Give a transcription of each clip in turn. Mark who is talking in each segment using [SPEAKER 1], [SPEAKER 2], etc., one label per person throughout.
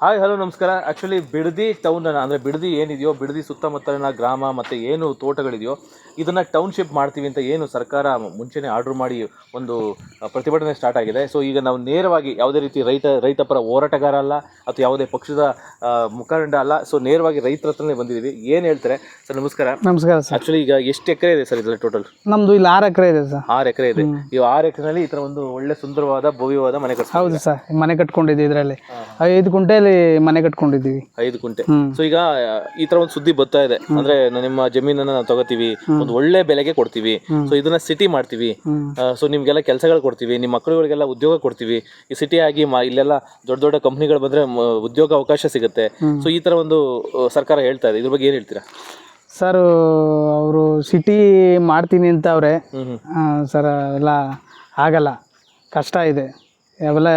[SPEAKER 1] Hi hello ನಮಸ್ಕಾರ. Actually Bidadi town ಅಂದರೆ ಬಿಡದಿ ಏನಿದೆಯೋ, ಬಿಡದಿ ಸುತ್ತಮುತ್ತಲಿನ ಗ್ರಾಮ ಮತ್ತು ಏನು ತೋಟಗಳಿದೆಯೋ ಇದನ್ನು ಟೌನ್ಶಿಪ್ ಮಾಡ್ತೀವಿ ಅಂತ ಏನು ಸರ್ಕಾರ ಮುಂಚೆನೇ ಆರ್ಡ್ರ್ ಮಾಡಿ ಒಂದು ಪ್ರತಿಭಟನೆ ಸ್ಟಾರ್ಟ್ ಆಗಿದೆ. ಸೊ ಈಗ ನಾವು ನೇರವಾಗಿ ಯಾವುದೇ ರೀತಿ ರೈತ ಪರ ಹೋರಾಟಗಾರ ಅಲ್ಲ ಅಥವಾ ಯಾವುದೇ ಪಕ್ಷದ ಮುಖಂಡ ಅಲ್ಲ. ಸೊ ನೇರವಾಗಿ ರೈತರ ಹತ್ರನೇ ಬಂದಿದ್ದೀವಿ. ಏನು ಹೇಳ್ತಾರೆ ಸರ್? ನಮಸ್ಕಾರ.
[SPEAKER 2] ನಮಸ್ಕಾರ ಸರ್.
[SPEAKER 1] ಆ್ಯಕ್ಚುಲಿ ಈಗ ಎಷ್ಟು ಎಕರೆ ಇದೆ ಸರ್ ಇದರಲ್ಲಿ ಟೋಟಲ್?
[SPEAKER 2] ನಮ್ದು ಇಲ್ಲಿ 6 ಎಕರೆ ಇದೆ ಸರ್.
[SPEAKER 1] 6 ಎಕರೆ ಇದೆ. ಈ 6 ಎಕರೆನಲ್ಲಿ ಈ ಥರ ಒಂದು ಒಳ್ಳೆ ಸುಂದರವಾದ ಭವ್ಯವಾದ ಮನೆ ಕಟ್ಸ್ತೀವಿ.
[SPEAKER 2] ಹೌದು ಸರ್, ಮನೆ ಕಟ್ಕೊಂಡಿದ್ದೀವಿ. ಇದರಲ್ಲಿ 5 ಗುಂಟೆಯಲ್ಲಿ ಮನೆ ಕಟ್ಕೊಂಡಿದ್ದೀವಿ.
[SPEAKER 1] 5 ಗುಂಟೆ. ಸೊ ಈಗ ಈ ತರ ಒಂದು ಸುದ್ದಿ ಬರ್ತಾ ಇದೆ, ಅಂದ್ರೆ ನಿಮ್ಮ ಜಮೀನನ್ನ ನಾವು ತಗೋತೀವಿ, ಒಂದು ಒಳ್ಳೆ ಬೆಲೆಗೆ ಕೊಡ್ತೀವಿ, ಸೊ ಇದನ್ನ ಸಿಟಿ ಮಾಡ್ತೀವಿ, ಸೊ ನಿಮ್ಗೆಲ್ಲ ಕೆಲಸಗಳು ಕೊಡ್ತೀವಿ, ನಿಮ್ಮ ಮಕ್ಕಳುಗಳಿಗೆಲ್ಲ ಉದ್ಯೋಗ ಕೊಡ್ತೀವಿ. ಈ ಸಿಟಿ ಆಗಿ ಇಲ್ಲೆಲ್ಲ ದೊಡ್ಡ ದೊಡ್ಡ ಕಂಪ್ನಿಗಳು ಬಂದ್ರೆ ಉದ್ಯೋಗ ಅವಕಾಶ ಸಿಗುತ್ತೆ. ಸೊ ಈ ತರ ಒಂದು ಸರ್ಕಾರ ಹೇಳ್ತಾ ಇದೆ, ಇದ್ರ ಬಗ್ಗೆ ಏನ್ ಹೇಳ್ತೀರಾ
[SPEAKER 2] ಸರ್? ಅವರು ಸಿಟಿ ಮಾಡ್ತೀನಿ ಅಂತ ಅವ್ರೆ ಸರ್, ಎಲ್ಲ ಆಗಲ್ಲ, ಕಷ್ಟ ಇದೆ, ಅವೆಲ್ಲ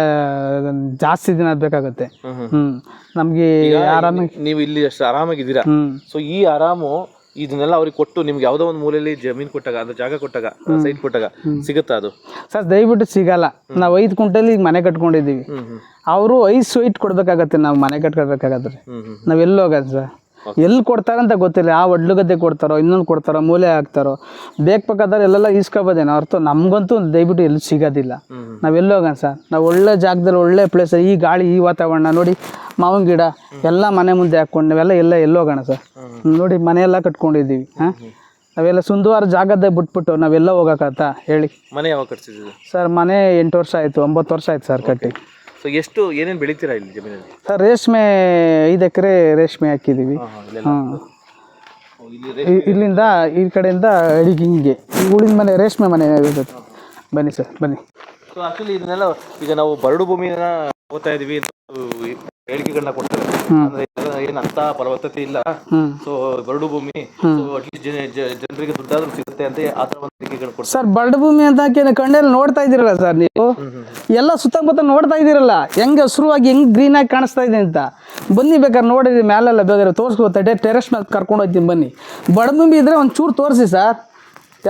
[SPEAKER 2] ಜಾಸ್ತಿ ದಿನ ಬೇಕಾಗುತ್ತೆ. ನಮ್ಗೆ
[SPEAKER 1] ನೀವು ಇಲ್ಲಿ ಅಷ್ಟು ಆರಾಮಾಗಿದ್ದೀರಾ. ಸೊ ಈ ಆರಾಮು ಇದನ್ನೆಲ್ಲ ಅವ್ರಿಗೆ ಕೊಟ್ಟು ನಿಮ್ಗೆ ಯಾವ್ದೋ ಒಂದು ಮೂಲೆಯಲ್ಲಿ ಜಮೀನ್ ಕೊಟ್ಟಾಗ, ಅಂದ್ರೆ ಜಾಗ ಕೊಟ್ಟಾಗ, ಸೈಟ್ ಕೊಟ್ಟಾಗ ಸಿಗುತ್ತಾ ಅದು?
[SPEAKER 2] ಸರ್ ದಯವಿಟ್ಟು ಸಿಗಲ್ಲ. ನಾವು 5 ಗುಂಟೆಲಿ ಈಗ ಮನೆ ಕಟ್ಕೊಂಡಿದ್ದೀವಿ. ಅವರು 5 ಸೈಟ್ ಕೊಡ್ಬೇಕಾಗತ್ತೆ. ನಾವು ಮನೆ ಕಟ್ಕೋಬೇಕಾಗತ್ತೆ. ನಾವ್ ಎಲ್ಲಿ ಹೋಗೋದು ಸರ್? ಎಲ್ಲಿ ಕೊಡ್ತಾರಂತ ಗೊತ್ತಿಲ್ಲ. ಆ ಒಡ್ಲು ಗದ್ದೆ ಕೊಡ್ತಾರೋ, ಇನ್ನೊಂದು ಕೊಡ್ತಾರೋ, ಮೂಲೆ ಹಾಕ್ತಾರೋ, ಬೇಕಾದ್ರೆ ಎಲ್ಲೆಲ್ಲ ಈಸ್ಕೊಬೋದೇನೋ ಹೊರತು ನಮ್ಗಂತೂ ದಯವಿಟ್ಟು ಎಲ್ಲಿ ಸಿಗೋದಿಲ್ಲ. ನಾವೆಲ್ಲಿ ಹೋಗೋಣ ಸರ್? ನಾವು ಒಳ್ಳೆ ಜಾಗದಲ್ಲಿ ಒಳ್ಳೆ ಪ್ಲೇಸ್, ಈ ಗಾಳಿ, ಈ ವಾತಾವರಣ ನೋಡಿ, ಮಾವಿನ ಗಿಡ ಎಲ್ಲ ಮನೆ ಮುಂದೆ ಹಾಕ್ಕೊಂಡು ನಾವೆಲ್ಲ ಎಲ್ಲಿ ಹೋಗೋಣ ಸರ್? ನೋಡಿ ಮನೆಯೆಲ್ಲ ಕಟ್ಕೊಂಡಿದ್ದೀವಿ. ನಾವೆಲ್ಲ ಸುಂದರವಾದ ಜಾಗದ ಬಿಟ್ಬಿಟ್ಟು ನಾವೆಲ್ಲ ಹೋಗೋಕ್ಕತ್ತ ಹೇಳಿ?
[SPEAKER 1] ಮನೆ ಯಾವಾಗ ಕಟ್ಸಿದ್ದೀವಿ
[SPEAKER 2] ಸರ್? ಮನೆ 8 ವರ್ಷ ಆಯಿತು, 9 ವರ್ಷ ಆಯ್ತು ಸರ್ ಕಟ್ಟಿ.
[SPEAKER 1] ಸೊ ಎಷ್ಟು ಏನೇನು ಬೆಳಿತೀರಾ ಇಲ್ಲಿ ಜಮೀನಲ್ಲಿ?
[SPEAKER 2] ಸರ್ ರೇಷ್ಮೆ 5 ಎಕರೆ ರೇಷ್ಮೆ ಹಾಕಿದ್ದೀವಿ. ಇಲ್ಲಿಂದ ಈ ಕಡೆಯಿಂದ ಅಡಿಗೆ ಹಿಂಗೆ ಉಳಿದ ಮನೆ ರೇಷ್ಮೆ ಮನೆ ಇರುತ್ತೆ. ಬನ್ನಿ ಸರ್, ಬನ್ನಿ.
[SPEAKER 1] ಸೊ ಆಕ್ಚುಲಿ ಇದನ್ನೆಲ್ಲ ಈಗ ನಾವು ಬರಡು ಭೂಮಿನ ಹೋಗ್ತಾ ಇದೀವಿ, ಹೇಳಿಕೆಗಳನ್ನ ಕೊಡ್ತಾರೆ, ಅಂದ್ರೆ ಏನಂತ ಫಲವತ್ತತೆ ಇಲ್ಲ, ಸೊ ಬರಡು ಭೂಮಿ, ಅಟ್ಲೀಸ್ಟ್ ಜನರಿಗೆ ದುಡ್ಡಾದ್ರೂ ಸಿಗುತ್ತೆ ಅಂತ ಆ ಥರ ಒಂದು ಹೇಳಿಕೆಗಳು ಕೊಡ್ತಾರೆ.
[SPEAKER 2] ಸರ್ ಬರಡು ಭೂಮಿ ಅಂತ ಕಣ್ಣಲ್ಲಿ ನೋಡ್ತಾ ಇದ್ದೀರಲ್ಲ ಸರ್, ನೀವು ಎಲ್ಲ ಸುತ್ತಮುತ್ತ ನೋಡ್ತಾ ಇದ್ದೀರಲ್ಲ, ಹೆಂಗೆ ಹಸಿರುವಾಗಿ ಹೆಂಗೆ ಗ್ರೀನ್ ಆಗಿ ಕಾಣಿಸ್ತಾ ಇದೆ ಅಂತ. ಬನ್ನಿ ಬೇಕಾದ್ರೆ ನೋಡಿದ್ರಿ, ಮ್ಯಾಲೆಲ್ಲ ಬೇಕಾದ್ರೆ ತೋರಿಸ್ಕೋತಾರೆ, ಟೆರೆಸ್ ಮೇಲೆ ಕರ್ಕೊಂಡು ಹೋಗ್ತೀನಿ ಬನ್ನಿ. ಬಡಭೂಮಿ ಇದ್ರೆ ಒಂಚೂರು ತೋರಿಸಿ ಸರ್.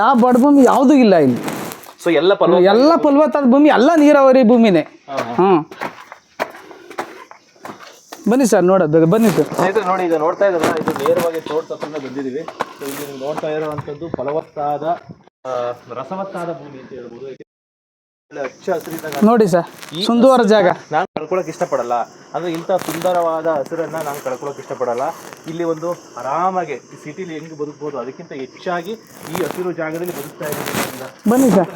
[SPEAKER 2] ಯಾವ ಬಡಭೂಮಿ ಯಾವುದೂ ಇಲ್ಲ ಇಲ್ಲಿ.
[SPEAKER 1] ಸೊ ಎಲ್ಲ
[SPEAKER 2] ಫಲವತ್ತಾದ ಭೂಮಿ, ಎಲ್ಲ ನೀರಾವರಿ ಭೂಮಿನೇ. ಬನ್ನಿ ಸರ್, ನೋಡೋದು ಬನ್ನಿ ಸರ್.
[SPEAKER 1] ಸ್ನೇಹಿತರೆ ನೋಡಿ, ಈಗ ನೋಡ್ತಾ ಇದ್ದಾರಲ್ಲ, ಇದು ನೇರವಾಗಿ ತೋಟದ ಹತ್ರನೇ ಬಂದಿದ್ದೀವಿ. ಸೊ ಇಲ್ಲಿ ನೀವು ನೋಡ್ತಾ ಇರೋವಂಥದ್ದು ಫಲವತ್ತಾದ ರಸವತ್ತಾದ ಭೂಮಿ ಅಂತ ಹೇಳ್ಬೋದು. ಹಚ್ಚ ಹಸಿರಿದ್ದಾಗ
[SPEAKER 2] ನೋಡಿ ಸರ್, ಸುಂದರ ಜಾಗ.
[SPEAKER 1] ನಾನು ಕಳ್ಕೊಳಕ್ ಇಷ್ಟಪಡಲ್ಲ, ಅಂದ್ರೆ ಇಂಥ ಸುಂದರವಾದ ಹಸಿರನ್ನ ನಾನು ಕಳ್ಕೊಳಕ್ ಇಷ್ಟಪಡಲ್ಲ. ಇಲ್ಲಿ ಒಂದು ಆರಾಮಾಗಿ ಸಿಟಿಲಿ ಹೆಂಗೆ ಬದುಕ್ಬೋದು, ಅದಕ್ಕಿಂತ ಹೆಚ್ಚಾಗಿ ಈ ಹಸಿರು ಜಾಗದಲ್ಲಿ ಬದುಕ್ತಾ ಇದ್ದೀನಿ.
[SPEAKER 2] ಬನ್ನಿ ಸರ್,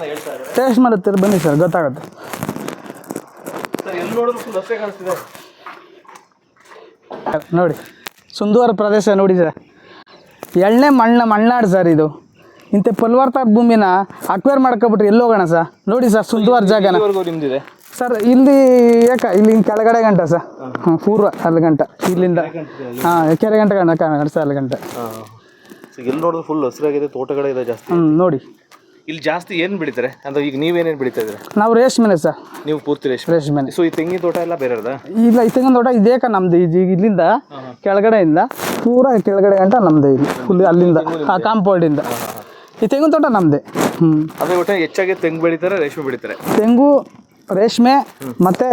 [SPEAKER 2] ಟೇಸ್ಟ್ ಮಾಡುತ್ತೀರ, ಬನ್ನಿ ಸರ್, ಗೊತ್ತಾಗುತ್ತೆ
[SPEAKER 1] ಸರ್. ಎಲ್ಲಿ ನೋಡಿದ್ರು ಫುಲ್ ಹಸಿರೇ ಕಾಣಿಸ್ತಿದೆ
[SPEAKER 2] ನೋಡಿ. ಸುಂದರ ಪ್ರದೇಶ ನೋಡಿ ಸರ್. ಎಳ್ಳೆ ಮಣ್ಣಾಡು ಸರ್ ಇದು. ಇಂಥ ಫಲವತ್ತಾದ ಭೂಮಿನ ಅಕ್ವೇರ್ ಮಾಡ್ಕೊಬಿಟ್ರೆ ಎಲ್ಲಿ ಹೋಗೋಣ ಸರ್? ನೋಡಿ ಸರ್, ಸುಂದರ ಜಾಗನ
[SPEAKER 1] ನಿಮ್ದಿದೆ
[SPEAKER 2] ಸರ್. ಇಲ್ಲಿ ಇಲ್ಲಿ ಕೆಳಗಡೆ ಗಂಟ ಸರ್, ಪೂರ್ವ ಅಲ್ಲಿ ಗಂಟ, ಇಲ್ಲಿಂದ ಕೆರೆ ಗಂಟೆ ಸರ್, ಅಲ್ಲಿ ಗಂಟೆ.
[SPEAKER 1] ಎಲ್ಲಿ ನೋಡಿದ್ರು ಫುಲ್ ಹಸಿರಾಗಿದೆ, ತೋಟಗಳಿದೆ ಜಾಸ್ತಿ.
[SPEAKER 2] ನೋಡಿ
[SPEAKER 1] ಇಲ್ಲಿ ಜಾಸ್ತಿ ಏನು ಬೆಳಿತಾರೆ ಅಂದ್ರೆ ಈಗ ನೀವೇನೇನು ಬೆಳಿತಾ ಇದ್ದೀರಾ?
[SPEAKER 2] ನಾವು ರೇಷ್ಮೆನೆ ಸರ್.
[SPEAKER 1] ನೀವು ಪೂರ್ತಿ ರೇಷ್ಮೆ. ಸೊ ಈ ತೆಂಗಿನ ತೋಟ ಎಲ್ಲ ಬೇರೆದ?
[SPEAKER 2] ಇಲ್ಲ, ಈ ತೆಂಗಿನ ತೋಟ ಇದೇಕ ನಮ್ದು. ಇಲ್ಲಿಂದ ಕೆಳಗಡೆಯಿಂದ ಪೂರ ಕೆಳಗಡೆ ಗಂಟ ನಮ್ದು. ಇಲ್ಲಿ ಫುಲ್ ಅಲ್ಲಿಂದ ಕಾಂಪೌಂಡಿಂದ ಈ ತೆಂಗಿನ ತೋಟ ನಮ್ದೆ.
[SPEAKER 1] ಅದೇ ಒಟ್ಟು ಹೆಚ್ಚಾಗಿ ತೆಂಗು ಬೆಳಿತಾರೆ, ರೇಷ್ಮೆ ಬೆಳಿತಾರೆ.
[SPEAKER 2] ತೆಂಗು, ರೇಷ್ಮೆ ಮತ್ತೆ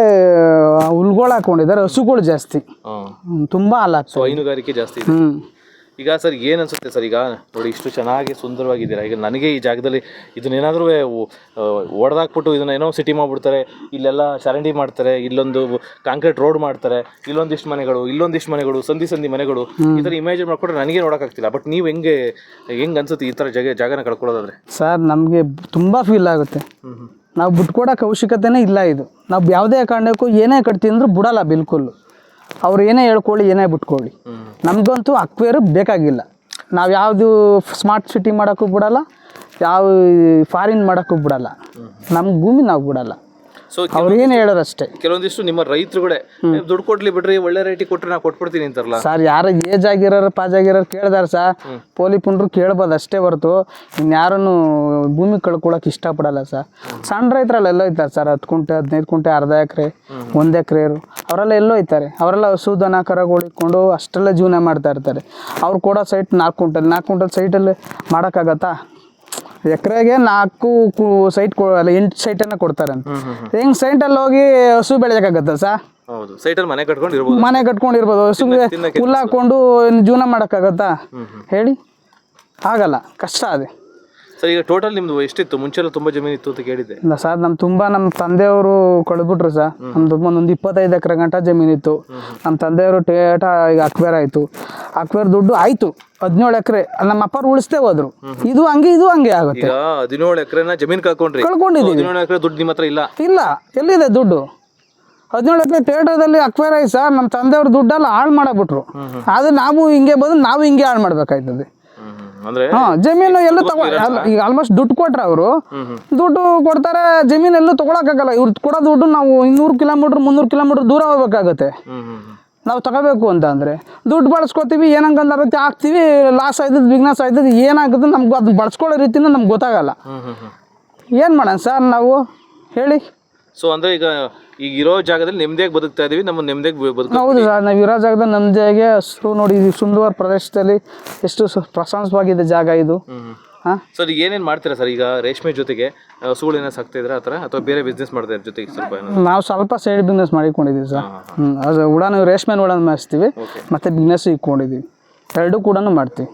[SPEAKER 2] ಹುಲ್ಗಳು ಹಾಕೊಂಡಿದ್ದಾರೆ. ಹಸುಗಳು ಜಾಸ್ತಿ, ತುಂಬಾ ಹಾಲು ಹಾಕ್ತಾರೆ.
[SPEAKER 1] ಸೊ ಹೈನುಗಾರಿಕೆ ಜಾಸ್ತಿ ಇದೆ. ಈಗ ಸರ್ ಏನು ಅನ್ಸುತ್ತೆ ಸರ್? ಈಗ ನೋಡಿ, ಇಷ್ಟು ಚೆನ್ನಾಗಿ ಸುಂದರವಾಗಿದ್ದೀರಾ. ಈಗ ನನಗೆ ಈ ಜಾಗದಲ್ಲಿ ಇದನ್ನೇನಾದರೂ ಹೊಡೆದಾಕ್ಬಿಟ್ಟು ಇದನ್ನ ಏನೋ ಸಿಟಿ ಮಾಡಿಬಿಡ್ತಾರೆ, ಇಲ್ಲೆಲ್ಲ ಚರಂಡಿ ಮಾಡ್ತಾರೆ, ಇಲ್ಲೊಂದು ಕಾಂಕ್ರೀಟ್ ರೋಡ್ ಮಾಡ್ತಾರೆ, ಇಲ್ಲೊಂದಿಷ್ಟು ಮನೆಗಳು, ಸಂಧಿ ಮನೆಗಳು, ಈ ಥರ ಇಮ್ಯಾಜಿನ್ ಮಾಡ್ಕೊಂಡ್ರೆ ನನಗೆ ನೋಡೋಕ್ಕಾಗ್ತಿಲ್ಲ. ಬಟ್ ನೀವು ಹೆಂಗೆ ಅನ್ಸುತ್ತೆ ಈ ಥರ ಜಾಗನ ಕಳ್ಕೊಳ್ಳೋದಾದ್ರೆ?
[SPEAKER 2] ಸರ್ ನಮಗೆ ತುಂಬ ಫೀಲ್ ಆಗುತ್ತೆ. ನಾವು ಬಿಟ್ಕೊಡೋಕೆ ಅವಶ್ಯಕತೆನೇ ಇಲ್ಲ. ಇದು ನಾವು ಯಾವುದೇ ಕಾರಣಕ್ಕೂ ಏನೇ ಕಟ್ತೀವಿ ಅಂದ್ರೂ ಬಿಡಲ್ಲ ಬಿಲ್ಕುಲ್. ಅವ್ರು ಏನೇ ಹೇಳ್ಕೊಳ್ಳಿ, ಏನೇ ಬಿಟ್ಕೊಳ್ಳಿ, ನಮಗಂತೂ ಅಕ್ವೇರ್ ಬೇಕಾಗಿಲ್ಲ. ನಾವು ಯಾವುದು ಸ್ಮಾರ್ಟ್ ಸಿಟಿ ಮಾಡೋಕ್ಕೂ ಬಿಡಲ್ಲ, ಯಾವ ಫಾರಿನ್ ಮಾಡೋಕ್ಕೂ ಬಿಡಲ್ಲ. ನಮ್ಮ ಭೂಮಿ ನಾವು ಬಿಡಲ್ಲ.
[SPEAKER 1] ಸೊ
[SPEAKER 2] ಅವ್ರು ಏನು ಹೇಳೋರು ಅಷ್ಟೇ.
[SPEAKER 1] ಕೆಲವೊಂದಿಷ್ಟು ನಿಮ್ಮ ರೈತರುಗಳೇ ದುಡ್ಡು ಕೊಡ್ಲಿ ಬಿಡ್ರಿ, ಒಳ್ಳೆ ರೇಟಿಗೆ ಕೊಟ್ಟರೆ ನಾವು ಕೊಟ್ಬಿಡ್ತೀನಿ ಅಂತಾರಲ್ಲ
[SPEAKER 2] ಸರ್. ಯಾರು ಏಜ್ ಆಗಿರೋರು, ಪಾಜಾಗಿರೋರು ಕೇಳಿದಾರೆ ಸರ್. ಪೋಲಿ ಪುಂಡ್ರು ಕೇಳ್ಬೋದು ಅಷ್ಟೇ ಹೊರತು ಇನ್ಯಾರನ್ನು ಭೂಮಿ ಕಳ್ಕೊಳಕ್ಕೆ ಇಷ್ಟಪಡಲ್ಲ ಸರ್. ಸಣ್ಣ ರೈತರೆಲ್ಲ ಎಲ್ಲೋ ಇದ್ದಾರೆ ಸರ್. 10 ಗುಂಟೆ 15 ಗುಂಟೆ, ಅರ್ಧ ಎಕರೆ, 1 ಎಕರೆ ಅವರೆಲ್ಲ ಎಲ್ಲೋ ಇದ್ದಾರೆ. ಅವರೆಲ್ಲ ಹಸು ದನ ಕರಗಳು ಇಟ್ಕೊಂಡು ಅಷ್ಟೆಲ್ಲ ಜೀವನ ಮಾಡ್ತಾ ಇರ್ತಾರೆ. ಅವ್ರು ಕೊಡೋ ಸೈಟ್ 4 ಕ್ವಿಂಟಲ್ ಸೈಟಲ್ಲಿ ಮಾಡೋಕ್ಕಾಗತ್ತಾ? ಎಕರೆಗೆ 4 ಸೈಟ್ ಅಲ್ಲ 8 ಸೈಟನ್ನು ಕೊಡ್ತಾರೆ ಅಂತ. ಹೆಂಗೆ ಸೈಟಲ್ಲಿ ಹೋಗಿ ಹಸು ಬೆಳೆಯೋಕ್ಕಾಗತ್ತ ಸರ್?
[SPEAKER 1] ಹೌದು, ಸೈಟಲ್ಲಿ ಮನೆ ಕಟ್ಕೊಂಡು ಇರ್ಬೋದು.
[SPEAKER 2] ಮನೆ ಕಟ್ಕೊಂಡಿರ್ಬೋದು. ಸುಮ್ಮನೆ ಹುಲ್ಲು ಹಾಕೊಂಡು ಜೀವನ ಮಾಡೋಕ್ಕಾಗತ್ತಾ ಹೇಳಿ? ಆಗಲ್ಲ, ಕಷ್ಟ ಅದೇ.
[SPEAKER 1] ಸರ್ ಈಗ ಟೋಟಲ್ ನಿಮ್ದು ಎಷ್ಟಿತ್ತು? ಮುಂಚೆಲ್ಲ ತುಂಬಾ ಜಮೀನು ಇತ್ತು ಅಂತ ಕೇಳಿದ್ದೆ.
[SPEAKER 2] ಇಲ್ಲ ಸರ್, ನಮ್ಮ ತಂದೆಯವರು ಕಳೆದ್ಬಿಟ್ರು ಸರ್. ನಮ್ದು ಒಂದು 25 ಎಕರೆ ಗಂಟ ಜಮೀನಿತ್ತು. ನಮ್ಮ ತಂದೆಯವರು ಟೇಟ ಈಗ ಅಕ್ವೇರ್ ಆಯಿತು. ಅಕ್ವೇರ್ ದುಡ್ಡು ಆಯಿತು 17 ಎಕರೆ. ನಮ್ಮ ಅಪ್ಪರು ಉಳಿಸ್ತೇ ಹೋದ್ರು. ಇದು ಹಂಗೆ ಆಗುತ್ತೆ.
[SPEAKER 1] ಈಗ 17 ಎಕರೆನ ಜಮೀನು
[SPEAKER 2] ಕಳ್ಕೊಂಡಿದ್ದೀವಿ.
[SPEAKER 1] 17 ಎಕರೆ ದುಡ್ಡು ನಿಮ್ಮ ಹತ್ರ
[SPEAKER 2] ಇಲ್ಲ, ಎಲ್ಲಿದೆ ದುಡ್ಡು? 17 ಎಕರೆ ಟೇಟದಲ್ಲಿ ಅಕ್ವೇರ್ ಆಯ್ತು ಸರ್. ನಮ್ಮ ತಂದೆಯವ್ರ ದುಡ್ಡೆಲ್ಲ ಹಾಳು ಮಾಡಬಿಟ್ರು. ಅದು ನಾವು ಹಿಂಗೆ ಬಂದು ನಾವು ಹಿಂಗೆ ಹಾಳು ಮಾಡ್ಬೇಕಾಯ್ತದೆ.
[SPEAKER 1] ಅಂದ್ರೆ
[SPEAKER 2] ಜಮೀನು ಎಲ್ಲೂ ಈಗ ಆಲ್ಮೋಸ್ಟ್ ದುಡ್ಡು ಕೊಟ್ರೆ ಅವರು ದುಡ್ಡು ಕೊಡ್ತಾರೆ, ಜಮೀನು ಎಲ್ಲೂ ತಗೊಳಕ್ಕಾಗಲ್ಲ. ಇವ್ರು ಕೊಡೋ ದುಡ್ಡು ನಾವು 200 ಕಿಲೋಮೀಟರ್ 300 ಕಿಲೋಮೀಟರ್ ದೂರ ಹೋಗ್ಬೇಕಾಗತ್ತೆ. ನಾವು ತಗೋಬೇಕು ಅಂತ ಅಂದರೆ ದುಡ್ಡು ಬಳಸ್ಕೊತೀವಿ, ಏನಂಗಂದ ರೀತಿ ಹಾಕ್ತೀವಿ, ಲಾಸ್ ಆಯ್ತದ, ಬಿಗ್ನೆಸ್ ಆಯ್ತದ, ಏನಾಗ್ತದೆ ನಮ್ಗೆ ಅದನ್ನ ಬಳಸ್ಕೊಳ್ಳೋ ರೀತಿನ ನಮ್ಗೆ ಗೊತ್ತಾಗಲ್ಲ. ಏನು ಮಾಡೋಣ ಸರ್ ನಾವು ಹೇಳಿ?
[SPEAKER 1] ಸೊ ಅಂದ್ರೆ ಈಗ ಇರೋ ಜಾಗದಲ್ಲಿ ನೆಮ್ಮದಿಯಾಗಿ ಬದುಕ್ತಾ ಇದೀವಿ, ನಮ್ಮ ನೆಮ್ಮದಿಯಾಗಿ ಬದುಕ.
[SPEAKER 2] ಹೌದು ಸರ್, ನಾವು ಇರೋ ಜಾಗದಲ್ಲಿ ನೆಮ್ಮದಿಯಾಗಿ ಹಸಿರು ನೋಡಿ, ಸುಂದರ ಪ್ರದೇಶದಲ್ಲಿ ಎಷ್ಟು ಪ್ರಶಂಸವಾಗಿದೆ ಜಾಗ ಇದು.
[SPEAKER 1] ಸರ್ ಏನೇನು ಮಾಡ್ತೀರಾ ಸರ್? ಈಗ ರೇಷ್ಮೆ ಜೊತೆಗೆ ಹಸುಗಳು ಏನೋ ಸಾಕ್ತಾ ಇದ್ರೆ ಆ ಥರ, ಅಥವಾ ಬೇರೆ ಬಿಸ್ನೆಸ್ ಮಾಡ್ತಾ ಜೊತೆಗೆ ಸ್ವಲ್ಪ?
[SPEAKER 2] ನಾವು ಸ್ವಲ್ಪ ಸೈಡ್ ಬಿಸ್ನೆಸ್ ಮಾಡಿಕೊಂಡಿದ್ದೀವಿ ಸರ್. ಅದು ಉಡಾನು ರೇಷ್ಮೆ ಉಡಾನು ಮಾಡಿಸ್ತೀವಿ, ಮತ್ತೆ ಬಿಸ್ನೆಸ್ ಇಟ್ಕೊಂಡಿದ್ದೀವಿ. ಎರಡೂ ಕೂಡ ಮಾಡ್ತೀವಿ.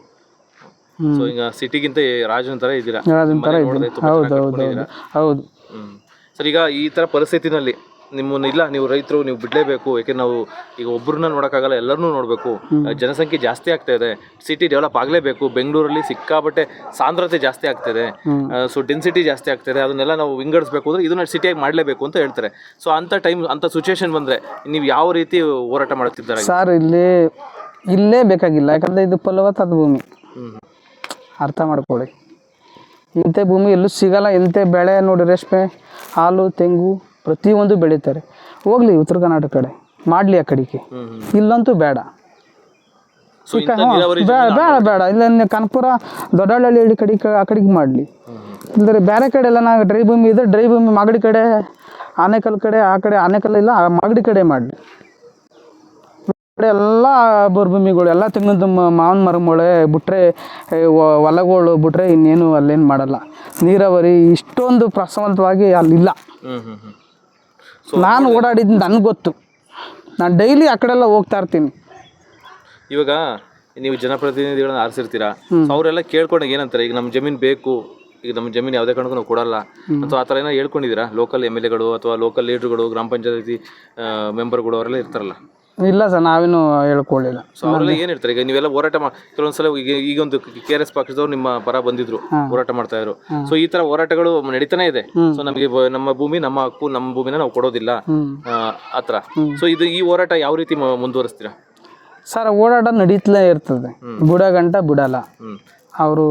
[SPEAKER 1] ಸೊ ಈಗ ಸಿಟಿಗಿಂತ ರಾಜನ ಥರ ಇದ್ದೀರಾ?
[SPEAKER 2] ರಾಜನ ಥರ ಇದ್ದೀವಿ. ಹೌದು.
[SPEAKER 1] ಸರ್ ಈಗ ಈ ಥರ ಪರಿಸ್ಥಿತಿನಲ್ಲಿ ನಿಮ್ಮನ್ನ ಇಲ್ಲ, ನೀವು ರೈತರು, ನೀವು ಬಿಡಲೇಬೇಕು. ಯಾಕೆ ನಾವು ಈಗ ಒಬ್ಬರನ್ನ ನೋಡೋಕ್ಕಾಗಲ್ಲ, ಎಲ್ಲರನ್ನೂ ನೋಡಬೇಕು. ಜನಸಂಖ್ಯೆ ಜಾಸ್ತಿ ಆಗ್ತಾ ಇದೆ, ಸಿಟಿ ಡೆವಲಪ್ ಆಗಲೇಬೇಕು. ಬೆಂಗಳೂರಲ್ಲಿ ಸಿಕ್ಕಾಬಟ್ಟೆ ಸಾಂದ್ರತೆ ಜಾಸ್ತಿ ಆಗ್ತಿದೆ, ಸೊ ಡೆನ್ಸಿಟಿ ಜಾಸ್ತಿ ಆಗ್ತಿದೆ. ಅದನ್ನೆಲ್ಲ ನಾವು ವಿಂಗಡಿಸ್ಬೇಕು ಅಂದರೆ ಇದನ್ನ ಸಿಟಿಯಾಗಿ ಮಾಡಲೇಬೇಕು ಅಂತ ಹೇಳ್ತಾರೆ. ಸೊ ಅಂಥ ಸಿಚುವೇಶನ್ ಬಂದರೆ ನೀವು ಯಾವ ರೀತಿ ಹೋರಾಟ ಮಾಡುತ್ತಿದ್ದಾರೆ?
[SPEAKER 2] ಸರ್ ಇಲ್ಲೇ ಬೇಕಾಗಿಲ್ಲ, ಯಾಕಂದರೆ ಇದು ಫಲವತ್ತಾದ ಭೂಮಿ. ಅರ್ಥ ಮಾಡ್ಕೊಳ್ಳಿ, ಇಂಥ ಭೂಮಿ ಎಲ್ಲೂ ಸಿಗಲ್ಲ. ಇಂಥ ಬೆಳೆ ನೋಡಿ, ರೇಷ್ಮೆ, ಹಾಲು, ತೆಂಗು ಪ್ರತಿಯೊಂದು ಬೆಳೀತಾರೆ. ಹೋಗ್ಲಿ ಉತ್ತರ ಕರ್ನಾಟಕ ಕಡೆ ಮಾಡಲಿ, ಆ ಕಡೆಗೆ. ಇಲ್ಲಂತೂ ಬೇಡ, ಬೇಡ. ಇಲ್ಲ ಕನಕಪುರ, ದೊಡ್ಡಹಳ್ಳಿ ಹಳ್ಳಿ ಆ ಕಡೆಗೆ ಮಾಡಲಿ. ಇಲ್ಲದ್ರೆ ಬೇರೆ ಕಡೆ ಎಲ್ಲ ನಾವು ಡ್ರೈ ಭೂಮಿ ಇದೆ, ಡ್ರೈ ಭೂಮಿ ಮಾಗಡಿ ಕಡೆ, ಆನೇಕಲ್ ಕಡೆ, ಆ ಕಡೆ ಆನೇಕಲ್ ಇಲ್ಲ, ಮಾಗಡಿ ಕಡೆ ಮಾಡಲಿ. ಎಲ್ಲ ಬೋರ್ಭೂಮಿಗಳು ಎಲ್ಲ ತೆಂಗಿನ ಮಾವಿನ ಮರ ಮೊಳೆ ಬಿಟ್ರೆ, ಹೊಲಗಳು ಬಿಟ್ರೆ ಇನ್ನೇನು ಅಲ್ಲೇನು ಮಾಡಲ್ಲ. ನೀರಾವರಿ ಇಷ್ಟೊಂದು ಪ್ರಶಾಂತವಾಗಿ ಅಲ್ಲಿಲ್ಲ. ನಾನು ಓಡಾಡಿದ್ದು ನನಗೆ ಗೊತ್ತು. ನಾನು ಡೈಲಿ ಆ ಕಡೆ ಎಲ್ಲ ಹೋಗ್ತಾ ಇರ್ತೀನಿ.
[SPEAKER 1] ಇವಾಗ ನೀವು ಜನಪ್ರತಿನಿಧಿಗಳನ್ನ ಆರಿಸಿರ್ತೀರಾ, ಅವರೆಲ್ಲ ಕೇಳ್ಕೊಂಡಾಗ ಏನಂತಾರೆ? ಈಗ ನಮ್ಮ ಜಮೀನು ಬೇಕು, ಈಗ ನಮ್ಮ ಜಮೀನು ಯಾವುದೇ ಕಾರಣಕ್ಕೂ ನಾವು ಕೊಡಲ್ಲ ಅಥವಾ ಆ ಥರ ಏನೋ ಹೇಳ್ಕೊಂಡಿದ್ದೀರಾ? ಲೋಕಲ್ MLAಗಳು ಅಥವಾ ಲೋಕಲ್ ಲೀಡ್ರುಗಳು, ಗ್ರಾಮ ಪಂಚಾಯತಿ ಮೆಂಬರ್ಗಳು ಅವರೆಲ್ಲ ಇರ್ತಾರಲ್ಲ?
[SPEAKER 2] ಇಲ್ಲ ಸರ್, ನಾವೇನು ಹೇಳ್ಕೊಳ್ಳಿಲ್ಲ.
[SPEAKER 1] ಸೊ ಅವರೆಲ್ಲ ಏನು ಹೇಳ್ತಾರೆ? ಈಗ ನೀವೆಲ್ಲ ಹೋರಾಟ ಕೆಲವೊಂದ್ಸಲ ಈಗೊಂದು KRS ಪಕ್ಷದವ್ರು ನಿಮ್ಮ ಪರ ಬಂದಿದ್ರು, ಹೋರಾಟ ಮಾಡ್ತಾ ಇದ್ರು. ಸೊ ಈ ತರ ಹೋರಾಟಗಳು ನಡೀತಾನೆ ಇದೆ. ಸೊ ನಮಗೆ ನಮ್ಮ ಭೂಮಿ, ನಮ್ಮ ಹಕ್ಕು, ನಮ್ಮ ಭೂಮಿನ ನಾವು ಕೊಡೋದಿಲ್ಲ ಆತರ. ಸೊ ಈ ಹೋರಾಟ ಯಾವ ರೀತಿ ಮುಂದುವರಿಸ್ತೀರಾ
[SPEAKER 2] ಸರ್? ಓಡಾಟ ನಡೀತಲೇ ಇರ್ತದೆ, ಬಿಡಗಂಟ ಬಿಡಲ್ಲ ಅವರು.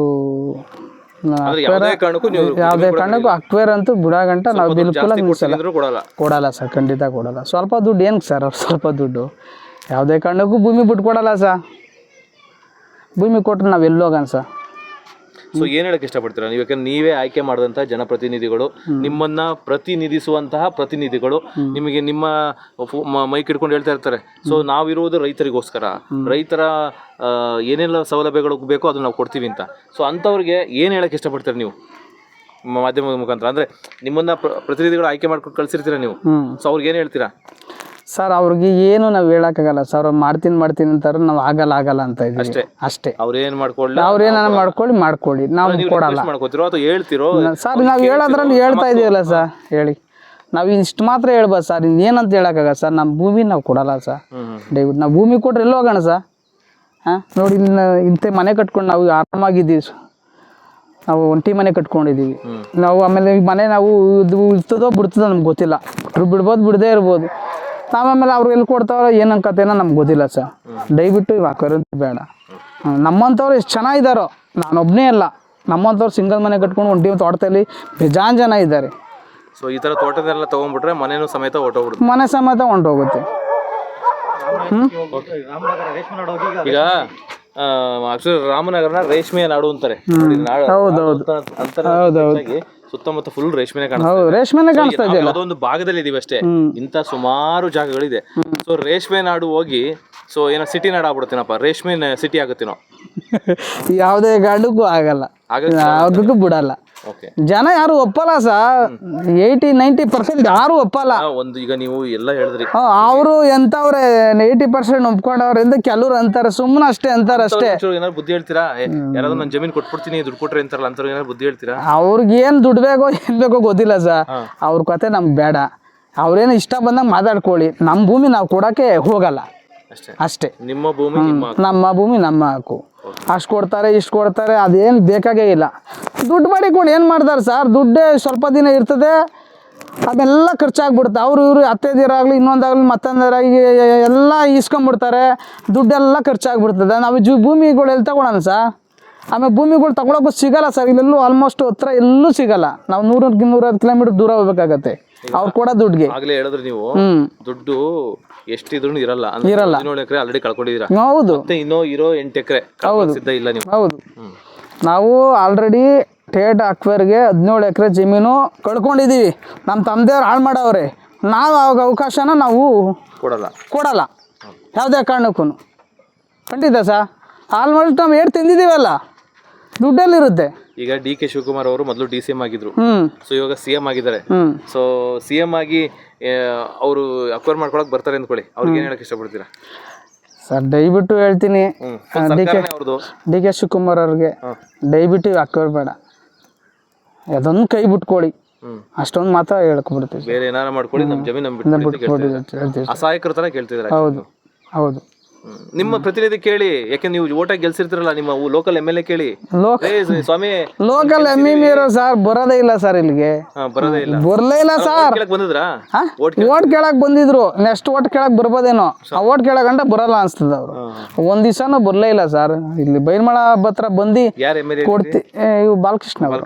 [SPEAKER 2] ಯಾವುದೇ ಕಾರಣಕ್ಕೂ ಅಕ್ವೇರ್ ಅಂತೂ ಬಿಡಗಂಟ ನಾವು ಬಿಲ್ಕುಲ್ ಕೊಡಲ್ಲ ಸರ್, ಖಂಡಿತ ಕೊಡಲ್ಲ. ಸ್ವಲ್ಪ ದುಡ್ಡು ಏನಕ್ಕೆ ಸರ್? ಸ್ವಲ್ಪ ದುಡ್ಡು ಯಾವುದೇ ಕಾರಣಕ್ಕೂ ಭೂಮಿ ಬಿಟ್ಟು ಕೊಡಲ್ಲ ಸರ್. ಭೂಮಿ ಕೊಟ್ಟರೆ ನಾವು ಎಲ್ಲೋಗೋಣ ಸರ್?
[SPEAKER 1] ಸೊ ಏನು ಹೇಳಕ್ಕೆ ಇಷ್ಟಪಡ್ತೀರಾ ನೀವು? ಯಾಕಂದ್ರೆ ನೀವೇ ಆಯ್ಕೆ ಮಾಡಿದಂಥ ಜನಪ್ರತಿನಿಧಿಗಳು, ನಿಮ್ಮನ್ನ ಪ್ರತಿನಿಧಿಸುವಂತಹ ಪ್ರತಿನಿಧಿಗಳು, ನಿಮಗೆ ನಿಮ್ಮ ಮೈಕ್ ಹಿಡ್ಕೊಂಡು ಹೇಳ್ತಾ ಇರ್ತಾರೆ. ಸೊ ನಾವಿರುವುದು ರೈತರಿಗೋಸ್ಕರ, ರೈತರ ಏನೆಲ್ಲ ಸೌಲಭ್ಯಗಳು ಬೇಕೋ ಅದನ್ನ ನಾವು ಕೊಡ್ತೀವಿ ಅಂತ. ಸೊ ಅಂಥವ್ರಿಗೆ ಏನು ಹೇಳಕ್ಕೆ ಇಷ್ಟಪಡ್ತೀರಾ ನೀವು ಮಾಧ್ಯಮದ ಮುಖಾಂತರ? ಅಂದರೆ ನಿಮ್ಮನ್ನ ಪ್ರತಿನಿಧಿಗಳು ಆಯ್ಕೆ ಮಾಡ್ಕೊಂಡು ಕಳಿಸಿರ್ತೀರ ನೀವು, ಸೊ ಅವ್ರಿಗೆ ಏನು ಹೇಳ್ತೀರಾ
[SPEAKER 2] ಸರ್? ಅವ್ರಿಗೆ ಏನು ನಾವು ಹೇಳಕ್ಕಾಗಲ್ಲ ಸರ್. ಅವ್ರು ಮಾಡ್ತೀನಿ ಅಂತಾರೆ, ನಾವು ಆಗಲ್ಲ ಅಂತ ಇದ್ದೀವಿ ಅಷ್ಟೇ.
[SPEAKER 1] ಅವ್ರೇನು ಮಾಡ್ಕೊಳ್ಳಿ,
[SPEAKER 2] ಮಾಡ್ಕೊಳ್ಳಿ, ನಾವು ಕೊಡಲ್ಲ.
[SPEAKER 1] ಮಾಡ್ಕೋತಿರೋ ಅಥವಾ ಹೇಳ್ತಿರೋ
[SPEAKER 2] ಸರ್? ನಾವು ಹೇಳೋದ್ರಲ್ಲಿ ಹೇಳ್ತಾ ಇದೀವಲ್ಲ ಸರ್, ಹೇಳಿ. ನಾವು ಇಷ್ಟು ಮಾತ್ರ ಹೇಳ್ಬೋದು ಸರ್, ಇನ್ನೇನಂತ ಹೇಳಕ್ಕಾಗಲ್ಲ ಸರ್. ನಮ್ಮ ಭೂಮಿ ನಾವು ಕೊಡಲ್ಲ ಸರ್. ದಯವಿಟ್ಟು ನಾವು ಭೂಮಿ ಕೊಟ್ರೆ ಎಲ್ಲೋ ಹೋಗೋಣ ಸರ್? ನೋಡಿ, ಇಂಥ ಮನೆ ಕಟ್ಕೊಂಡು ನಾವು ಆರಾಮಾಗಿದ್ದೀವಿ ಸರ್. ನಾವು ಒಂಟಿ ಮನೆ ಕಟ್ಕೊಂಡಿದ್ದೀವಿ ನಾವು. ಆಮೇಲೆ ಈ ಮನೆ ನಾವು ಇರ್ತದೋ ಬಿಡ್ತದೋ ನಮ್ಗೆ ಗೊತ್ತಿಲ್ಲ. ಬಿಡ್ಬೋದು, ಬಿಡದೇ ಇರ್ಬೋದು. ನಾವು ಆಮೇಲೆ ಅವ್ರು ಎಲ್ಲಿ ಕೊಡ್ತಾರೋ ಏನು ಅನ್ಕತ್ತೇನೋ ನಮ್ಗೆ ಗೊತ್ತಿಲ್ಲ ಸರ್. ದಯವಿಟ್ಟು ಇವಾಗ ಬೇಡ. ನಮ್ಮಂಥವ್ರು ಎಷ್ಟು ಚೆನ್ನಾಗಿದ್ದಾರೋ, ನಾನೊಬ್ಬನೇ ಅಲ್ಲ, ನಮ್ಮಂಥವ್ರು ಸಿಂಗಲ್ ಮನೆ ಕಟ್ಕೊಂಡು ಒಂಟಿ ತೋಟದಲ್ಲಿ ಬೇಜಾನ್ ಜನ ಇದ್ದಾರೆ.
[SPEAKER 1] ಸೊ ಈ ಥರ ತೋಟದೆಲ್ಲ ತೊಗೊಂಡ್ಬಿಟ್ರೆ ಮನೇನು ಸಮೇತ ಹೊಟ್ಟೋಗ್ಬಿಡುತ್ತೆ,
[SPEAKER 2] ಮನೆ ಸಮೇತ ಹೊಂಟೋಗುತ್ತೆ.
[SPEAKER 1] ಈಗ ರಾಮನಗರನ ರೇಷ್ಮೆಯ ನಾಡು ಅಂತಾರೆ. ಸುತ್ತಮುತ್ತ ಫುಲ್ ರೇಷ್ಮೆನೆ ಕಾಣಿಸ್ತಾ ಇದೆ. ಅದೊಂದು ಭಾಗದಲ್ಲಿ ಇದೀವಿ ಅಷ್ಟೇ, ಇಂಥ ಸುಮಾರು ಜಾಗಗಳಿದೆ. ಸೊ ರೇಷ್ಮೆ ನಾಡು ಹೋಗಿ ಸೊ ಏನೋ ಸಿಟಿ ನಾಡು ಆಗ್ಬಿಡುತ್ತೇನಪ್ಪ, ರೇಷ್ಮೆ ಸಿಟಿ ಆಗುತ್ತೇನೋ?
[SPEAKER 2] ಯಾವುದೇ ಗಾಡಕ್ಕೂ ಆಗಲ್ಲ, ಯಾವುದಕ್ಕೂ ಬಿಡಲ್ಲ.
[SPEAKER 1] ಓಕೆ.
[SPEAKER 2] ಜನ ಯಾರು ಒಪ್ಪಲ್ಲ ಸರ್, 80-90% ಯಾರು ಒಪ್ಪಲ್ಲ.
[SPEAKER 1] ಒಂದು ಈಗ ನೀವು ಎಲ್ಲ ಹೇಳಿದ್ರಿ,
[SPEAKER 2] ಅವರು ಎಂತವ್ರೆ 80% ಒಪ್ಕೊಂಡವ್ರಿಂದ ಕೆಲವ್ರು ಅಂತಾರೆ, ಸುಮ್ಮನೆ ಅಷ್ಟೇ ಅಂತಾರೆ ಅಷ್ಟೇ.
[SPEAKER 1] ಏನಾದ್ರು ಬುದ್ಧಿ ಹೇಳ್ತೀರಾ? ಯಾರಾದ್ರೂ ನಾನು ಜಮೀನು ಕೊಟ್ಬಿಡ್ತೀನಿ ದುಡ್ಡು ಕೊಟ್ರೆ ಅಂತಾರಲ್ಲ, ಅಂತ ಏನಾದ್ರು ಬುದ್ಧಿ ಹೇಳ್ತೀರಾ?
[SPEAKER 2] ಅವ್ರಿಗೆ ಏನ್ ದುಡ್ಡು ಬೇಕೋ ಏನ್ ಬೇಕೋ ಗೊತ್ತಿಲ್ಲ ಸರ್, ಅವ್ರ ಕತೆ ನಮ್ಗೆ ಬೇಡ. ಅವ್ರೇನು ಇಷ್ಟ ಬಂದಂಗೆ ಮಾತಾಡ್ಕೊಳ್ಳಿ, ನಮ್ಮ ಭೂಮಿ ನಾವು ಕೊಡಕ್ಕೆ ಹೋಗಲ್ಲ ಅಷ್ಟೇ.
[SPEAKER 1] ನಿಮ್ಮ ಭೂಮಿ
[SPEAKER 2] ನಮ್ಮ ಭೂಮಿ ನಮ್ಮ ಹಕ್ಕು. ಅಷ್ಟು ಕೊಡ್ತಾರೆ ಇಷ್ಟು ಕೊಡ್ತಾರೆ ಅದೇನು ಬೇಕಾಗೇ ಇಲ್ಲ. ದುಡ್ಡು ಮಾಡಿಕೊಂಡು ಏನು ಮಾಡ್ತಾರೆ ಸರ್? ದುಡ್ಡೇ ಸ್ವಲ್ಪ ದಿನ ಇರ್ತದೆ, ಅದೆಲ್ಲ ಖರ್ಚಾಗ್ಬಿಡುತ್ತೆ. ಅವರು ಇವರು ಅತ್ತೆದಿರಾಗಲಿ ಇನ್ನೊಂದಾಗಲಿ ಮತ್ತೊಂದರಾಗಿ ಎಲ್ಲ ಇಸ್ಕೊಂಬಿಡ್ತಾರೆ, ದುಡ್ಡೆಲ್ಲ ಖರ್ಚಾಗ್ಬಿಡ್ತದೆ. ನಾವು ಭೂಮಿಗಳು ಎಲ್ಲಿ ತಗೊಳೋಣ ಸರ್? ಆಮೇಲೆ ಭೂಮಿಗಳು ತಗೊಳಕ್ಕೂ ಸಿಗಲ್ಲ ಸರ್, ಇಲ್ಲೆಲ್ಲೂ ಆಲ್ಮೋಸ್ಟ್ ಹತ್ರ ಎಲ್ಲೂ ಸಿಗಲ್ಲ. ನಾವು 100-150 ಕಿಲೋಮೀಟರ್ ದೂರ ಹೋಗ್ಬೇಕಾಗತ್ತೆ ಅವ್ರು ಕೊಡೋ ದುಡ್ಡಿಗೆ.
[SPEAKER 1] ಆಗ್ಲೇ ಹೇಳಿದ್ರೆ ನೀವು ದುಡ್ಡು ಎಷ್ಟಿದ್ರು ಇರಲ್ಲ. 17 ಎಕರೆ ಆಲ್ರೆಡಿ ಕಳ್ಕೊಂಡಿದ್ದೀರಾ.
[SPEAKER 2] ಹೌದು.
[SPEAKER 1] ಮತ್ತೆ ಇನ್ನೂ ಇರೋ 8 ಎಕರೆ ಸಿದ್ಧ ಇಲ್ಲ ನೀವು.
[SPEAKER 2] ಹೌದು, ನಾವು ಆಲ್ರೆಡಿ ಟೇಟ್ ಅಕ್ವೇರ್ಗೆ 17 ಎಕರೆ ಜಮೀನು ಕಳ್ಕೊಂಡಿದ್ದೀವಿ. ನಮ್ಮ ತಂದೆಯವ್ರು ಹಾಳು ಮಾಡವ್ರೆ, ನಾವು ಅವಾಗ ಅವಕಾಶನ ನಾವು ಕೊಡಲ್ಲ ಯಾವುದೇ ಕಾರಣಕ್ಕೂ. ಖಂಡಿತ ಸರ್, ಆಲ್ಮೋಸ್ಟ್ ನಾವು ಏಟ್ ತಿಂದಿದ್ದೀವಲ್ಲ, ದುಡ್ಡಲ್ಲಿರುತ್ತೆ.
[SPEAKER 1] ಈಗ ಡಿ.ಕೆ. ಶಿವಕುಮಾರ್ ಅವರು ಮೊದಲು DCM ಆಗಿದ್ರು, ಸೊ ಇವಾಗ CM ಆಗಿದ್ದಾರೆ. ಸೊ CM ಆಗಿ ಅವರು ಅಕ್ವೈರ್ ಮಾಡ್ಕೊಳಕ್ ಬರ್ತಾರೆ ಅಂದ್ಕೊಳ್ಳಿ, ಅವ್ರಿಗೆ ಏನ್ ಹೇಳಕ್ ಇಷ್ಟಪಡ್ತೀರಾ
[SPEAKER 2] ಸರ್? ದಯವಿಟ್ಟು ಹೇಳ್ತೀನಿ, ಡಿ.ಕೆ. ಶಿವಕುಮಾರ್ ಅವ್ರಿಗೆ ದಯವಿಟ್ಟು ಅಕ್ವೈರ್ ಬೇಡ, ಅದೊಂದು ಕೈ ಬಿಟ್ಕೊಳ್ಳಿ, ಅಷ್ಟೊಂದು ಮಾತ್ರ ಹೇಳ್ಕೊಬಿಡ್ತೀವಿ.
[SPEAKER 1] ಬೇರೆ ಏನಾರ ಮಾಡ್ಕೊಳ್ಳಿ, ನಮ್ಮ ಜಮೀನು ಬಿಟ್ಬಿಟ್ಟು ಅಸಹಾಯಕರ ತರ ಕೇಳ್ತಿದ್ದಾರೆ.
[SPEAKER 2] ಹೌದು ಹೌದು.
[SPEAKER 1] ನಿಮ್ಮ ಪ್ರತಿನಿಧಿ ಕೇಳಿ, ಯಾಕೆ ನೀವು ಓಟಾಗಿ ಗೆಲ್ಸಿರ್ತಿರಲ್ಲ, ನಿಮ್ಮ ಲೋಕಲ್ MLA ಕೇಳಿ. ಸ್ವಾಮಿ,
[SPEAKER 2] ಲೋಕಲ್ MLA ಸರ್ ಬರೋದೇ ಇಲ್ಲ ಸರ್, ಇಲ್ಲಿಗೆ
[SPEAKER 1] ಬರೋದೇ ಇಲ್ಲ
[SPEAKER 2] ಸರ್.
[SPEAKER 1] ಬಂದಿದ್ರಾ?
[SPEAKER 2] ಓಟ್ ಕೇಳಕ್ ಬಂದಿದ್ರು, ನೆಕ್ಸ್ಟ್ ಓಟ್ ಕೇಳಕ್ ಬರ್ಬೋದೇನೋ, ಆ ಓಟ್ ಕೇಳಕಂಟ ಬರಲ್ಲ ಅನ್ಸ್ತದ. ಅವರು ಒಂದ್ ದಿವಸನೂ ಬರ್ಲೇ ಇಲ್ಲ ಸರ್. ಇಲ್ಲಿ ಬೈಲ್ಮಳ ಹತ್ರ ಬಂದು ಕೊಡ್ತಿ, ಇವು ಬಾಲಕೃಷ್ಣ ಅವರು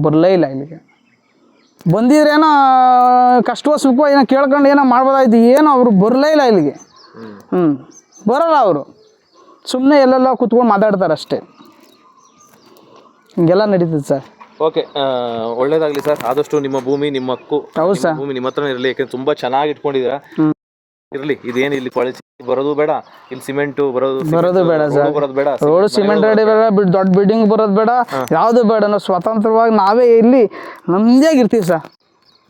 [SPEAKER 2] ಬರ್ಲೇ ಇಲ್ಲ ಇಲ್ಲಿಗೆ. ಬಂದಿದ್ರೇನೋ ಕಷ್ಟವ ಸುಖ ಏನೋ ಕೇಳ್ಕೊಂಡು ಏನೋ ಮಾಡ್ಬೋದಾಯ್ತು, ಏನೋ ಅವರು ಬರಲೇ ಇಲ್ಲ ಇಲ್ಲಿಗೆ. ಬರೋಲ್ಲ ಅವರು, ಸುಮ್ಮನೆ ಎಲ್ಲೆಲ್ಲ ಕೂತ್ಕೊಂಡು ಮಾತಾಡ್ತಾರೆ ಅಷ್ಟೇ. ಹಿಂಗೆಲ್ಲ ನಡೀತದೆ ಸರ್.
[SPEAKER 1] ಓಕೆ, ಒಳ್ಳೇದಾಗಲಿ ಸರ್. ಆದಷ್ಟು ನಿಮ್ಮ ಭೂಮಿ ನಿಮ್ಮ ಹಕ್ಕು,
[SPEAKER 2] ಹೌದು ಸರ್,
[SPEAKER 1] ಭೂಮಿ ನಿಮ್ಮ ಹತ್ರ ಇರಲಿ. ಯಾಕಂದ್ರೆ ತುಂಬ ಚೆನ್ನಾಗಿ ಇಟ್ಕೊಂಡಿದ್ದೀರಾ, ಇರಲಿ. ಇದೇನು ಇಲ್ಲಿ ಕೊಳಚೆ ಬರೋದು ಬೇಡ, ಇಲ್ಲಿ ಸಿಮೆಂಟು ಬರೋದು
[SPEAKER 2] ಬೇಡ ಸರ್, ರೋಡ್ ಸಿಮೆಂಟ್ ರೆಡಿ ಬೇಡ, ದೊಡ್ಡ ಬಿಲ್ಡಿಂಗ್ ಬರೋದು ಬೇಡ, ಯಾವುದು ಬೇಡ. ನಾವು ಸ್ವತಂತ್ರವಾಗಿ ನಾವೇ ಇಲ್ಲಿ ನಮ್ದೇಗಿರ್ತೀವಿ ಸರ್,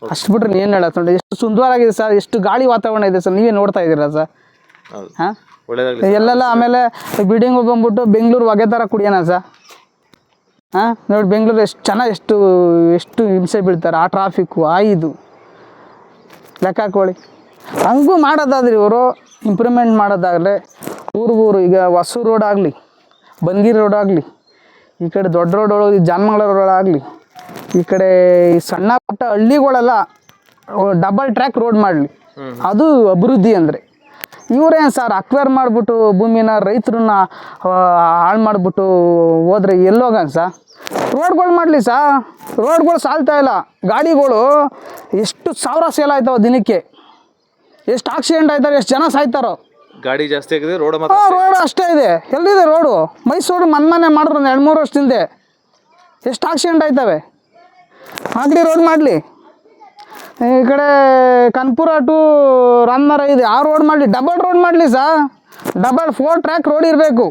[SPEAKER 2] ಅಷ್ಟು ಬಿಟ್ರೆ ಏನು ಹೇಳತ್ ನೋಡಿ. ಎಷ್ಟು ಸುಂದರವಾಗಿದೆ ಸರ್, ಎಷ್ಟು ಗಾಳಿ ವಾತಾವರಣ ಇದೆ ಸರ್, ನೀವೇ ನೋಡ್ತಾ ಇದ್ದೀರಾ ಸರ್. ಹಾಂ, ಎಲ್ಲೆಲ್ಲ ಆಮೇಲೆ ಬಿಲ್ಡಿಂಗು ಬಂದ್ಬಿಟ್ಟು ಬೆಂಗಳೂರು ಹೊಗೆ ಥರ ಕುಡಿಯೋಣ ಸರ್. ಹಾಂ, ನೋಡಿ ಬೆಂಗಳೂರು ಎಷ್ಟು ಚೆನ್ನಾಗಿ ಎಷ್ಟು ಹಿಂಸೆ ಬೀಳ್ತಾರೆ, ಆ ಟ್ರಾಫಿಕ್ಕು, ಆ ಇದು ಲೆಕ್ಕ ಹಾಕೊಳ್ಳಿ. ಹಂಗೂ ಮಾಡೋದಾದ್ರಿ ಇವರು ಇಂಪ್ರೂವ್ಮೆಂಟ್ ಮಾಡೋದಾಗಲಿ, ಊರು ಈಗ ಹೊಸೂರು ರೋಡ್ ಆಗಲಿ, ಬನ್ಗಿರಿ ರೋಡ್ ಆಗಲಿ, ಈ ಕಡೆ ದೊಡ್ಡ ರೋಡ್ ಒಳಗೆ ಜಾನಮಂಗಲ ರೋಡ್ ಆಗಲಿ, ಈ ಕಡೆ ಈ ಸಣ್ಣ ಪುಟ್ಟ ಹಳ್ಳಿಗಳೆಲ್ಲ ಡಬಲ್ ಟ್ರ್ಯಾಕ್ ರೋಡ್ ಮಾಡಲಿ, ಅದು ಅಭಿವೃದ್ಧಿ ಅಂದರೆ. ಇವರೇನು ಸರ್ ಅಕ್ವೈರ್ ಮಾಡಿಬಿಟ್ಟು ಭೂಮಿನ ರೈತರನ್ನ ಹಾಳು ಮಾಡಿಬಿಟ್ಟು ಹೋದ್ರೆ ಎಲ್ಲೋಗನ್ ಸರ್? ರೋಡ್ಗಳು ಮಾಡಲಿ ಸರ್, ರೋಡ್ಗಳು ಸಾಲ್ತಾ ಇಲ್ಲ. ಗಾಡಿಗಳು ಎಷ್ಟು ಸಾವಿರ ಸೇಲ್ ಆಯ್ತಾವ ದಿನಕ್ಕೆ, ಎಷ್ಟು ಆಕ್ಸಿಡೆಂಟ್ ಆಯ್ತಾರೆ, ಎಷ್ಟು ಜನ ಸಾಯ್ತಾರೋ.
[SPEAKER 1] ಗಾಡಿ ಜಾಸ್ತಿ ಆಗಿದೆ, ರೋಡ್
[SPEAKER 2] ಅಷ್ಟೇ ಇದೆ. ಎಲ್ಲಿದೆ ರೋಡು? ಮೈಸೂರು ಮನೆ ಮಾಡಿದ್ರು 2-3 ವರ್ಷದಿಂದ ಎಷ್ಟು ಆಕ್ಸಿಡೆಂಟ್ ಆಯ್ತವೆ. ಮಾಗಡಿ ರೋಡ್ ಮಾಡಲಿ, ಈ ಕಡೆ ಕನ್ಪುರ ಟು ರಾಮನಗರ ಇದೆ, ಆ ರೋಡ್ ಮಾಡಲಿ, ಡಬಲ್ ರೋಡ್ ಮಾಡಲಿ ಸರ್. ಡಬಲ್ 4 ಟ್ರ್ಯಾಕ್ ರೋಡ್ ಇರಬೇಕು.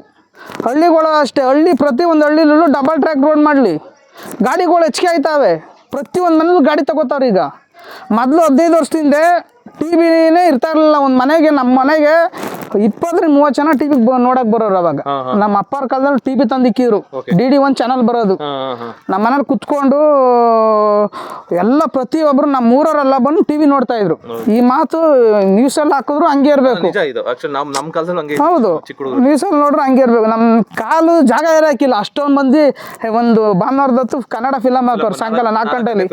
[SPEAKER 2] ಹಳ್ಳಿಗಳು ಅಷ್ಟೇ, ಪ್ರತಿಯೊಂದು ಹಳ್ಳಿಲೂ ಡಬಲ್ ಟ್ರ್ಯಾಕ್ ರೋಡ್ ಮಾಡಲಿ. ಗಾಡಿಗಳು ಹೆಚ್ಚಿಗೆ ಆಯ್ತಾವೆ, ಪ್ರತಿಯೊಂದು ಮನೇಲೂ ಗಾಡಿ ತಗೋತಾವ್ರೆ. ಈಗ ಮೊದಲು 15 ವರ್ಷದಿಂದ ಟಿವಿನೇ ಇರ್ತಾ ಇರಲಿಲ್ಲ ಒಂದು ಮನೆಗೆ. ನಮ್ಮ ಮನೆಗೆ 20-30 ಜನ ಟಿವಿ ನೋಡಕ್ ಬರೋರು. ಅವಾಗ ನಮ್ಮ ಅಪ್ಪರ ಕಾಲದಲ್ಲಿ ಟಿವಿ ತಂದಿಕ್ಕಿದ್ರು, DD1 ಚಾನಲ್ ಬರೋದು. ನಮ್ಮ ಮನೇಲಿ ಕುತ್ಕೊಂಡು ಎಲ್ಲ ಪ್ರತಿಯೊಬ್ಬರು ನಮ್ಮ ಊರವರೆಲ್ಲ ಬಂದು ಟಿವಿ ನೋಡ್ತಾ ಇದ್ರು. ಈ ಮಾತು ನ್ಯೂಸಲ್ಲಿ ಹಾಕಿದ್ರು ಹಂಗೆ ಇರಬೇಕು. ಹೌದು, ನ್ಯೂಸಲ್ಲಿ ನೋಡ್ರು ಹಂಗೆ ಇರಬೇಕು. ನಮ್ಮ ಕಾಲು ಜಾಗ ಇರೋಕ್ಕಿಲ್ಲ, ಅಷ್ಟೊಂದು ಮಂದಿ ಒಂದು ಭಾನುವಾರದತ್ತು ಕನ್ನಡ ಫಿಲಮ್ ಹಾಕೋರು ಸಾಯಂಕಾಲ 4 ಗಂಟೆಲಿ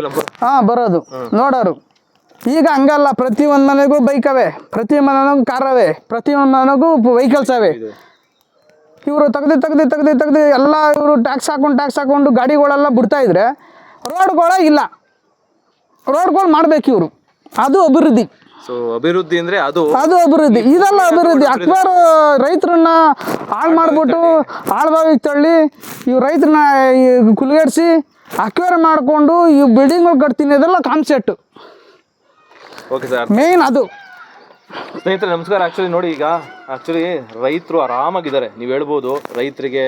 [SPEAKER 2] ಬರೋದು ನೋಡೋರು. ಈಗ ಹಂಗಲ್ಲ, ಪ್ರತಿಯೊಂದು ಮನೆಗೂ ಬೈಕ್ ಅವೆ, ಪ್ರತಿ ಮನೆಗೂ ಕಾರ್ ಅವೆ, ಪ್ರತಿಯೊಂದು ಮನೆಗೂ ವೆಹಿಕಲ್ಸ್ ಅವೆ. ಇವರು ತೆಗ್ದು ಎಲ್ಲ ಇವರು ಟ್ಯಾಕ್ಸ್ ಹಾಕೊಂಡು ಗಾಡಿಗಳೆಲ್ಲ ಬಿಡ್ತಾ ಇದ್ರೆ ರೋಡ್ಗಳ ಇಲ್ಲ. ರೋಡ್ಗಳು ಮಾಡ್ಬೇಕು ಇವರು, ಅದು ಅಭಿವೃದ್ಧಿ.
[SPEAKER 1] ಅಭಿವೃದ್ಧಿ ಅಂದ್ರೆ ಅದು
[SPEAKER 2] ಅಭಿವೃದ್ಧಿ, ಇದೆಲ್ಲ ಅಭಿವೃದ್ಧಿ. ಅಕ್ವೈರ್ ರೈತರನ್ನ ಹಾಳು ಮಾಡಿಬಿಟ್ಟು ಆಳ್ಬಾವಿಗೆ ತಳ್ಳಿ ಇವು ರೈತರನ್ನ ಕುಲ್ಗೇಡ್ಸಿ ಅಕ್ವೈರ್ ಮಾಡಿಕೊಂಡು ಇವು ಬಿಲ್ಡಿಂಗ್ಗಳು ಕಟ್ತೀನಿ, ಇದೆಲ್ಲ ಕಾನ್ಸೆಪ್ಟು ಮೇನ್. ಅದು
[SPEAKER 1] ಸ್ನೇಹಿತರೆ ನಮಸ್ಕಾರ. ಆ್ಯಕ್ಚುಲಿ ನೋಡಿ, ಈಗ ರೈತರು ಆರಾಮಾಗಿದ್ದಾರೆ. ನೀವು ಹೇಳ್ಬೋದು ರೈತರಿಗೆ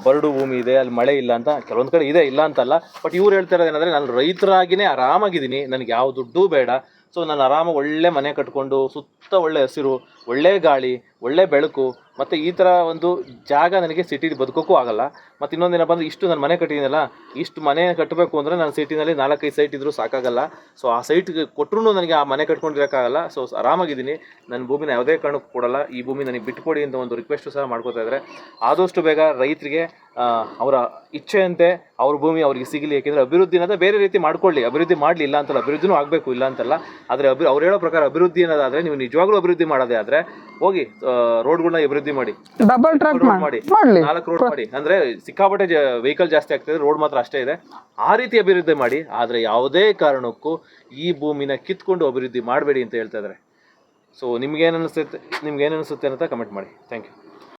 [SPEAKER 1] ಬರಡು ಭೂಮಿ ಇದೆ, ಅಲ್ಲಿ ಮಳೆ ಇಲ್ಲ ಅಂತ ಕೆಲವೊಂದು ಕಡೆ ಇದೆ, ಇಲ್ಲ ಅಂತಲ್ಲ. ಬಟ್ ಇವ್ರು ಹೇಳ್ತಾ ಇರೋದು ಏನಂದರೆ, ನಾನು ರೈತರಾಗಿಯೇ ಆರಾಮಾಗಿದ್ದೀನಿ, ನನಗೆ ಯಾವ ದುಡ್ಡು ಬೇಡ, ಸೊ ನಾನು ಆರಾಮಾಗಿ ಒಳ್ಳೆ ಮನೆ ಕಟ್ಕೊಂಡು ಸುತ್ತ ಒಳ್ಳೆ ಹಸಿರು, ಒಳ್ಳೆ ಗಾಳಿ, ಒಳ್ಳೆ ಬೆಳಕು, ಮತ್ತು ಈ ಥರ ಒಂದು ಜಾಗ ನನಗೆ ಸಿಟಿಲಿ ಬದುಕೋಕ್ಕೂ ಆಗಲ್ಲ. ಮತ್ತು ಇನ್ನೊಂದೇನಪ್ಪ ಅಂದರೆ, ಇಷ್ಟು ನಾನು ಮನೆ ಕಟ್ಟಿದ್ದೀನಲ್ಲ, ಇಷ್ಟು ಮನೆ ಕಟ್ಟಬೇಕು ಅಂದರೆ ನಾನು ಸಿಟಿನಲ್ಲಿ 4-5 ಸೈಟ್ ಇದ್ದರೂ ಸಾಕಾಗಲ್ಲ. ಸೊ ಆ ಸೈಟ್ಗೆ ಕೊಟ್ಟರು ನನಗೆ ಆ ಮನೆ ಕಟ್ಕೊಂಡಿರೋಕ್ಕಾಗಲ್ಲ. ಸೊ ಆರಾಮಾಗಿದ್ದೀನಿ, ನನ್ನ ಭೂಮಿನ ಯಾವುದೇ ಕಾರಣಕ್ಕೂ ಕೊಡಲ್ಲ, ಈ ಭೂಮಿ ನನಗೆ ಬಿಟ್ಟುಕೊಡಿ ಅಂತ ಒಂದು ರಿಕ್ವೆಸ್ಟು ಸಹ ಮಾಡ್ಕೋತಾ ಇದ್ದಾರೆ. ಆದಷ್ಟು ಬೇಗ ರೈತರಿಗೆ ಅವರ ಇಚ್ಛೆಯಂತೆ ಅವ್ರ ಭೂಮಿ ಅವ್ರಿಗೆ ಸಿಗಲಿ. ಏಕೆಂದರೆ ಅಭಿವೃದ್ಧಿ ಅನ್ನೋದು ಬೇರೆ ರೀತಿ ಮಾಡ್ಕೊಳ್ಳಿ, ಅಭಿವೃದ್ಧಿ ಮಾಡಲಿ ಇಲ್ಲ ಅಂತಲ್ಲ, ಅಭಿವೃದ್ಧಿನೂ ಆಗಬೇಕು ಇಲ್ಲ ಅಂತಲ್ಲ. ಆದರೆ ಅವ್ರು ಹೇಳೋ ಪ್ರಕಾರ ಅಭಿವೃದ್ಧಿ ಅನ್ನೋದಾದರೆ, ನೀವು ನಿಜವಾಗ್ಲೂ ಅಭಿವೃದ್ಧಿ ಮಾಡೋದೇ ಆದರೆ ಹೋಗಿ ರೋಡ್ಗಳನ್ನ ಅಭಿವೃದ್ಧಿ ಮಾಡಿ,
[SPEAKER 2] ಡಬಲ್ ಟ್ರ್ಯಾಕ್
[SPEAKER 1] ಮಾಡಿ,
[SPEAKER 2] ಮಾಡಲಿ,
[SPEAKER 1] 4 ರೋಡ್ ಮಾಡಿ. ಅಂದರೆ ಸಿಕ್ಕಾಪಟ್ಟೆ ವೆಹಿಕಲ್ ಜಾಸ್ತಿ ಆಗ್ತದೆ, ರೋಡ್ ಮಾತ್ರ ಅಷ್ಟೇ ಇದೆ. ಆ ರೀತಿ ಅಭಿವೃದ್ಧಿ ಮಾಡಿ, ಆದರೆ ಯಾವುದೇ ಕಾರಣಕ್ಕೂ ಈ ಭೂಮಿನ ಕಿತ್ಕೊಂಡು ಅಭಿವೃದ್ಧಿ ಮಾಡಬೇಡಿ ಅಂತ ಹೇಳ್ತಾ ಇದ್ದಾರೆ. ಸೊ ನಿಮ್ಗೇನು ಅನಿಸುತ್ತೆ ಅಂತ ಕಮೆಂಟ್ ಮಾಡಿ. Thank you.